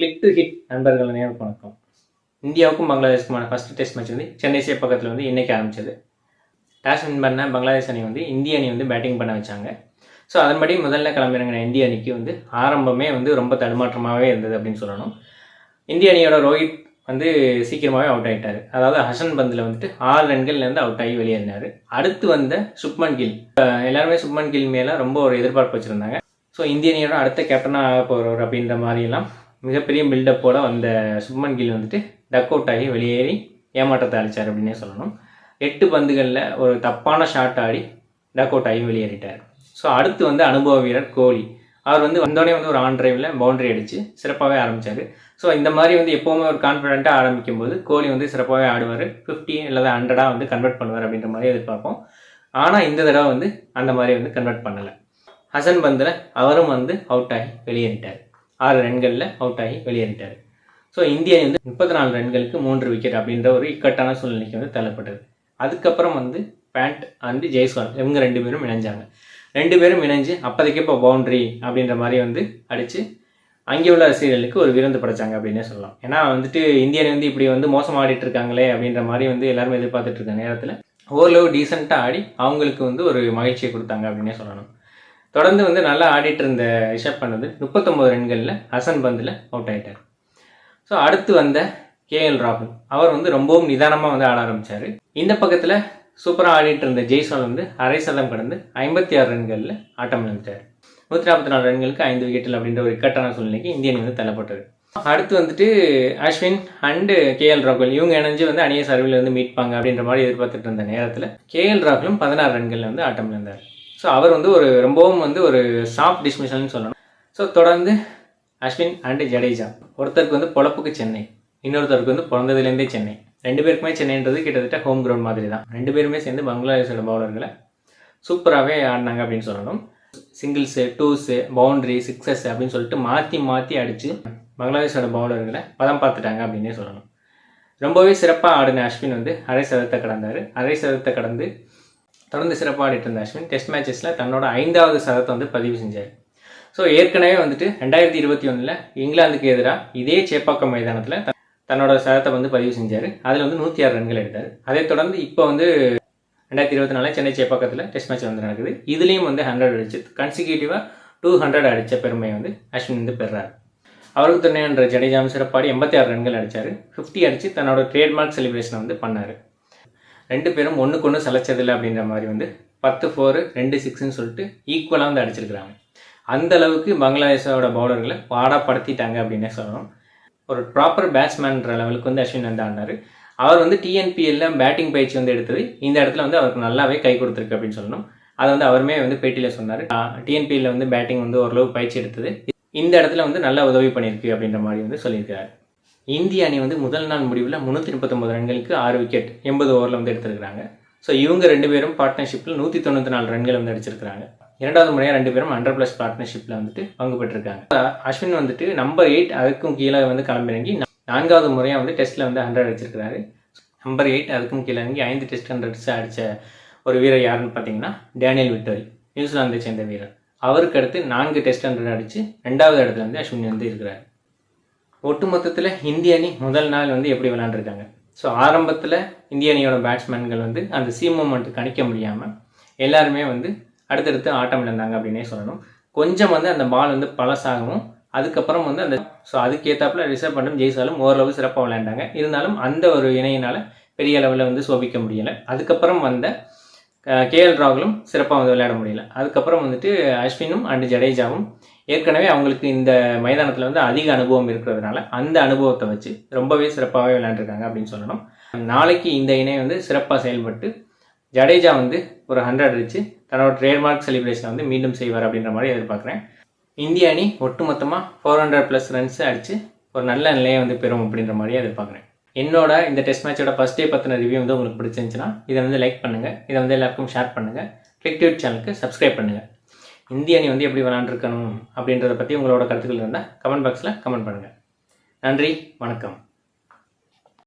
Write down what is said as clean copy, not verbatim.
Click to hit நண்பர்கள் அனைவருக்கும் வணக்கம். இந்தியாவுக்கும் பங்களாதேஷுக்குமான ஃபர்ஸ்ட் டெஸ்ட் மேட்ச் வந்து சென்னை சேப்பக்கத்தில் வந்து இன்றைக்கி ஆரம்பிச்சது. டாஸ் வின் பண்ண பங்களாதேஷ் அணி வந்து இந்திய அணி வந்து பேட்டிங் பண்ண வச்சாங்க. ஸோ அதன்படி முதல்ல கிளம்பிறங்கின இந்திய அணிக்கு வந்து ஆரம்பமே வந்து ரொம்ப தடுமாற்றமாகவே இருந்தது அப்படின்னு சொல்லணும். இந்திய அணியோட ரோஹித் வந்து சீக்கிரமாகவே அவுட் ஆகிட்டார். அதாவது ஹசன் பந்தில் வந்துட்டு 6 ரன்கள்லேருந்து அவுட் ஆகி வெளியேறினார். அடுத்து வந்த சுப்மன் கில், எல்லாருமே சுப்மன் கில் மேலே ரொம்ப ஒரு எதிர்பார்ப்பு வச்சுருந்தாங்க. ஸோ இந்திய அணியோட அடுத்த கேப்டனாக ஆக போகிறவர் அப்படின்ற மாதிரிலாம் மிகப்பெரிய பில்டப்போட வந்த சுப்மன் கில் வந்துட்டு டக் அவுட் ஆகி வெளியேறி ஏமாற்றத்தை அளித்தார் அப்படின்னே சொல்லணும். 8 பந்துகளில் ஒரு தப்பான ஷாட் ஆடி டக் அவுட் ஆகி வெளியேறிட்டார். ஸோ அடுத்து வந்து அனுபவ வீரர் கோலி, அவர் வந்து வந்தோடனே வந்து ஒரு ஆன் டிரைவில் பவுண்டரி அடித்து சிறப்பாகவே ஆரம்பித்தார். ஸோ இந்த மாதிரி வந்து எப்போவுமே ஒரு கான்ஃபிடென்ட்டாக ஆரம்பிக்கும் போது கோலி வந்து சிறப்பாகவே ஆடுவார். 50 அல்லது 100 வந்து கன்வெர்ட் பண்ணுவார் அப்படின்ற மாதிரி எதிர்பார்ப்போம். ஆனால் இந்த தடவை வந்து அந்த மாதிரி வந்து கன்வெர்ட் பண்ணலை. ஹசன் பந்தில் அவரும் வந்து அவுட் ஆகி வெளியேறிட்டார். 6 ரன்களில் அவுட் ஆகி வெளியேறிட்டார். ஸோ இந்திய அணி வந்து 34 ரன்களுக்கு 3 விக்கெட் அப்படின்ற ஒரு இக்கட்டான சூழ்நிலைக்கு வந்து தள்ளப்பட்டது. அதுக்கப்புறம் வந்து பேண்ட் அண்ட் ஜெய்ஸ்வால் இவங்க 2 பேரும் இணைஞ்சாங்க. 2 பேரும் இணைஞ்சு அப்போதைக்கு இப்போ பவுண்ட்ரி அப்படின்ற மாதிரி வந்து அடித்து அங்கே உள்ள ரசிகர்களுக்கு ஒரு விருந்து படைச்சாங்க அப்படின்னே சொல்லலாம். ஏன்னா வந்துட்டு இந்திய அணி வந்து இப்படி வந்து மோசம் ஆடிட்டு இருக்காங்களே அப்படின்ற மாதிரி வந்து எல்லாருமே எதிர்பார்த்துட்டு இருக்க நேரத்தில் ஓரளவு டீசெண்டாக ஆடி அவங்களுக்கு வந்து ஒரு மகிழ்ச்சியை கொடுத்தாங்க அப்படின்னே சொல்லணும். தொடர்ந்து வந்து நல்லா ஆடிட்டு இருந்த ரிஷப் பண்ட் வந்து 39 ரன்களில் ஹசன் பந்தில் அவுட் ஆகிட்டார். ஸோ அடுத்து வந்த KL ராகுல், அவர் வந்து ரொம்பவும் நிதானமாக வந்து ஆட ஆரம்பித்தார். இந்த பக்கத்தில் சூப்பராக ஆடிட்டு இருந்த ஜெய்ஸ்வால் வந்து அரை சதம் கடந்து 56 ரன்களில் ஆட்டம் இழந்துட்டார். 144 ரன்களுக்கு 5 விக்கெட்டில் அப்படின்ற ஒரு இக்கட்டான சூழ்நிலைக்கு இந்திய அணி வந்து தள்ளப்பட்டது. அடுத்து வந்துட்டு அஸ்வின் அண்டு KL ராகுல் இவங்க இணைஞ்சு வந்து அணியை சர்வில் வந்து மீட்பாங்க அப்படின்ற மாதிரி எதிர்பார்த்துட்டு இருந்த நேரத்தில் KL ராகுலும் 16 ரன்களில் வந்து ஆட்டம் இழந்தார். ஸோ அவர் வந்து ஒரு ரொம்பவும் வந்து ஒரு சாஃப்ட் டிஸ்மிஷல்னு சொல்லணும். ஸோ தொடர்ந்து அஸ்வின் அண்டு ஜடேஜா, ஒருத்தருக்கு வந்து பொழப்புக்கு சென்னை, இன்னொருத்தருக்கு வந்து பிறந்ததுலேருந்தே சென்னை. 2 பேருக்குமே சென்னைன்றது கிட்டத்தட்ட ஹோம் கிரவுண்ட் மாதிரி தான். 2 பேருமே சேர்ந்து பங்களாதேஷோட பவுலர்களை சூப்பராகவே ஆடினாங்க அப்படின்னு சொல்லணும். சிங்கிள்ஸு, டூஸு, பவுண்ட்ரி, சிக்ஸஸ் அப்படின்னு சொல்லிட்டு மாற்றி மாற்றி அடித்து பங்களாதேஷோட பவுலர்களை பதம் பார்த்துட்டாங்க அப்படின்னே சொல்லணும். ரொம்பவே சிறப்பாக ஆடின அஸ்வின் வந்து அரை சதத்தை கடந்தார். அரை சதத்தை கடந்து தொடர்ந்து சிறப்பாக ஆடிட்டு இருந்த அஸ்வின் டெஸ்ட் மேட்சஸில் தன்னோட 5வது சதத்தை வந்து பதிவு செஞ்சார். ஸோ ஏற்கனவே வந்துட்டு 2021 இங்கிலாந்துக்கு எதிராக இதே சேப்பாக்கம் மைதானத்தில் தன்னோட சதத்தை வந்து பதிவு செஞ்சார். அதில் வந்து 106 ரன்கள் எடுத்தார். அதை தொடர்ந்து இப்போ வந்து 2024 சென்னை சேப்பாக்கத்தில் டெஸ்ட் மேட்ச் வந்து நடக்குது. இதுலேயும் வந்து 100 அடிச்சு கன்சிக்யூட்டிவாக 200 அடித்த பெருமை வந்து அஸ்வின் வந்து பெறார். அவருக்கு துணைன்ற ஜடேஜாவும் சிறப்பாடி 86 ரன்கள் அடித்தார். 50 அடித்து தன்னோட ட்ரேட்மார்க் செலிப்ரேஷனை வந்து பண்ணார். 2 பேரும் ஒன்றுக்கு ஒன்று சலைச்சதில்லை அப்படின்ற மாதிரி வந்து 10-4 2-6ன்னு சொல்லிட்டு ஈக்குவலாக வந்து அடிச்சிருக்கிறாங்க. அந்த அளவுக்கு பங்களாதேஷோட பவுலர்களை பாடப்படுத்திட்டாங்க அப்படின்னே சொல்லணும். ஒரு ப்ராப்பர் பேட்ஸ்மேன்ற லெவலுக்கு வந்து அஸ்வின் வந்து ஆடினார். அவர் வந்து TNPL பேட்டிங் பயிற்சி வந்து எடுத்தது இந்த இடத்துல வந்து அவருக்கு நல்லாவே கை கொடுத்துருக்கு அப்படின்னு சொல்லணும். அதை வந்து அவருமே வந்து பேட்டியில் சொன்னார். TNPL வந்து பேட்டிங் வந்து ஓரளவு பயிற்சி எடுத்தது இந்த இடத்துல வந்து நல்லா உதவி பண்ணியிருக்கு அப்படின்ற மாதிரி வந்து சொல்லியிருக்காரு. இந்திய அணி வந்து முதல் நாள் முடிவில் 339 ரன்களுக்கு 6 விக்கெட் 80 ஓவரில் வந்து எடுத்திருக்கிறாங்க. ஸோ இவங்க 2 பேரும் பார்ட்னர்ஷிப்பில் 194 ரன்கள் வந்து அடிச்சிருக்கிறாங்க. 2வது முறையாக 2 பேரும் 100+ பார்ட்னர்ஷிப்பில் வந்துட்டு பங்கு பெற்றிருக்காங்க. அஸ்வின் வந்துட்டு நம்பர் 8 அதுக்கும் கீழே வந்து கிளம்பிறங்கி 4வது முறையாக வந்து டெஸ்ட்டில் வந்து 100 அடிச்சிருக்கிறாரு. நம்பர் 8 அதுக்கும் கீழே இறங்கி 5 டெஸ்ட் 100 அடித்த ஒரு வீரர் யாருன்னு பார்த்தீங்கன்னா டேனியல் விட்டோரி, நியூசிலாந்தை சேர்ந்த வீரர். அவருக்கு அடுத்து 4 டெஸ்ட் 100 அடித்து 2வது இடத்துல வந்து அஸ்வின் வந்து இருக்கிறார். ஒட்டுமொத்தத்தில் இந்திய அணி முதல் நாள் வந்து எப்படி விளையாண்டுருக்காங்க. ஸோ ஆரம்பத்தில் இந்திய அணியோட பேட்ஸ்மேன்கள் வந்து அந்த மூமெண்ட்டு கணிக்க முடியாமல் எல்லாருமே வந்து அடுத்தடுத்து ஆட்டம் இழந்தாங்க அப்படின்னே சொல்லணும். கொஞ்சம் வந்து அந்த பால் வந்து பழசாகவும் அதுக்கப்புறம் வந்து அந்த அதுக்கேற்றாப்புல ரிஷப் பண்டும் ஜெய்ஸ்வாலும் ஓரளவு சிறப்பாக விளையாண்டாங்க. இருந்தாலும் அந்த ஒரு இணையினால் பெரிய அளவில் வந்து சோபிக்க முடியலை. அதுக்கப்புறம் வந்த KL ராகுலும் சிறப்பாக வந்து விளையாட முடியல. அதுக்கப்புறம் வந்துட்டு அஸ்வினும் அண்டு ஜடேஜாவும் ஏற்கனவே அவங்களுக்கு இந்த மைதானத்தில் வந்து அதிக அனுபவம் இருக்கிறதுனால அந்த அனுபவத்தை வச்சு ரொம்பவே சிறப்பாகவே விளையாண்டுருக்காங்க அப்படின்னு சொல்லணும். நாளைக்கு இந்த இணை வந்து சிறப்பாக செயல்பட்டு ஜடேஜா வந்து ஒரு 100 அடித்து தன்னோட ட்ரேட்மார்க் செலிப்ரேஷனை வந்து மீண்டும் செய்வார் அப்படின்ற மாதிரி எதிர்பார்க்குறேன். இந்திய அணி ஒட்டுமொத்தமாக 400+ ரன்ஸ் அடித்து ஒரு நல்ல நிலையை வந்து பெறும் அப்படின்ற மாதிரி எதிர்பார்க்குறேன். என்னோட இந்த டெஸ்ட் மேட்சோட ஃபர்ஸ்ட் டே பற்றின ரிவ்யூ வந்து உங்களுக்கு பிடிச்சிருந்துச்சுன்னா இதை வந்து லைக் பண்ணுங்கள், இதை வந்து எல்லாருக்கும் ஷேர் பண்ணுங்கள், கிளிக் டு ஹிட் சேனலுக்கு சப்ஸ்கிரைப் பண்ணுங்கள். இந்திய அணி வந்து எப்படி விளையாண்டுருக்கணும் அப்படின்றத பற்றி உங்களோட கருத்துக்கள் இருந்தால் கமெண்ட் பாக்ஸில் கமெண்ட் பண்ணுங்கள். நன்றி, வணக்கம்.